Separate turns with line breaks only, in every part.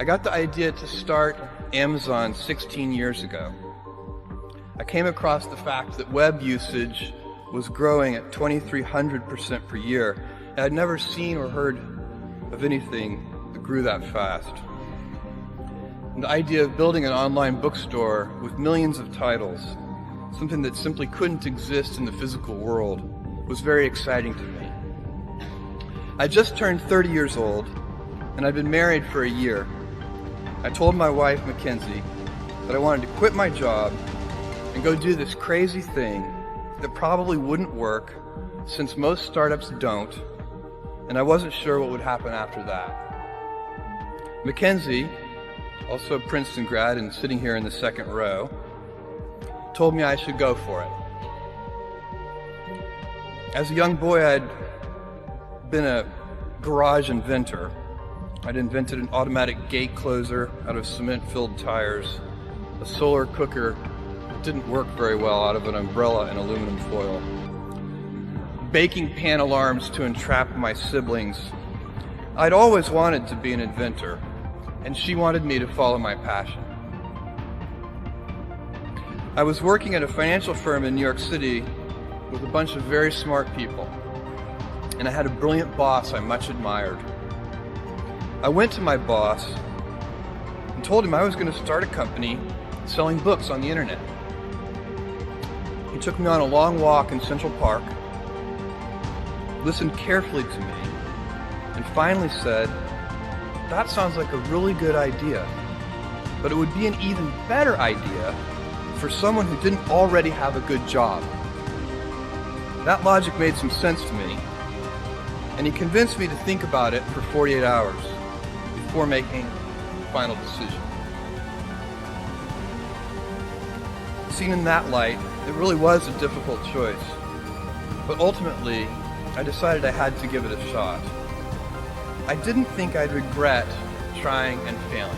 I got the idea to start Amazon 16 years ago. I came across the fact that web usage was growing at 2,300% per year. I had never seen or heard of anything that grew that fast. And the idea of building an online bookstore with millions of titles, something that simply couldn't exist in the physical world, was very exciting to me. I just turned 30 years old, and I'd been married for a year. I told my wife, Mackenzie, that I wanted to quit my job and go do this crazy thing that probably wouldn't work, since most startups don't, and I wasn't sure what would happen after that. Mackenzie, also a Princeton grad and sitting here in the second row, told me I should go for it. As a young boy, I'd been a garage inventor. I'd invented an automatic gate closer out of cement-filled tires, a solar cooker that didn't work very well out of an umbrella and aluminum foil, baking pan alarms to entrap my siblings. I'd always wanted to be an inventor, and she wanted me to follow my passion. I was working at a financial firm in New York City with a bunch of very smart people, and I had a brilliant boss I much admired. I went to my boss and told him I was going to start a company selling books on the internet. He took me on a long walk in Central Park, listened carefully to me, and finally said, "That sounds like a really good idea, but it would be an even better idea for someone who didn't already have a good job." That logic made some sense to me, and he convinced me to think about it for 48 hours before making the final decision. Seen in that light, it really was a difficult choice, but ultimately, I decided I had to give it a shot. I didn't think I'd regret trying and failing,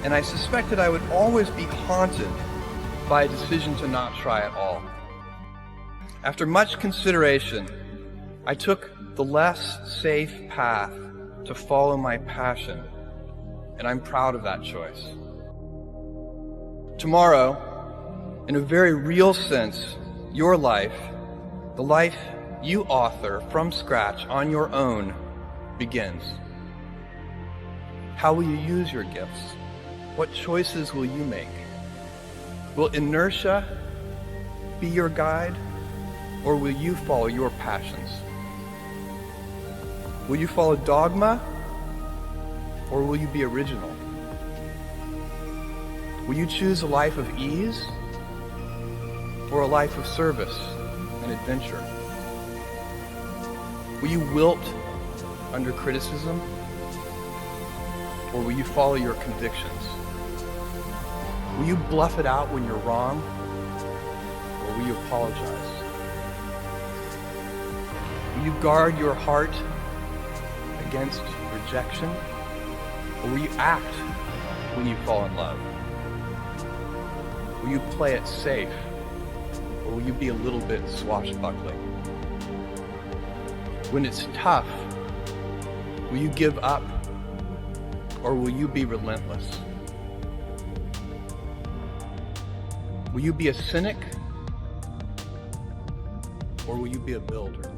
and I suspected I would always be haunted by a decision to not try at all. After much consideration, I took the less safe path to follow my passion, and I'm proud of that choice. Tomorrow, in a very real sense, your life, the life you author from scratch on your own, begins. How will you use your gifts? What choices will you make? Will inertia be your guide, or will you follow your passions? Will you follow dogma, or will you be original? Will you choose a life of ease, or a life of service and adventure? Will you wilt under criticism, or will you follow your convictions? Will you bluff it out when you're wrong, or will you apologize? Will you guard your heart against rejection, or will you act when you fall in love? Will you play it safe, or will you be a little bit swashbuckling? When it's tough, will you give up, or will you be relentless? Will you be a cynic, or will you be a builder?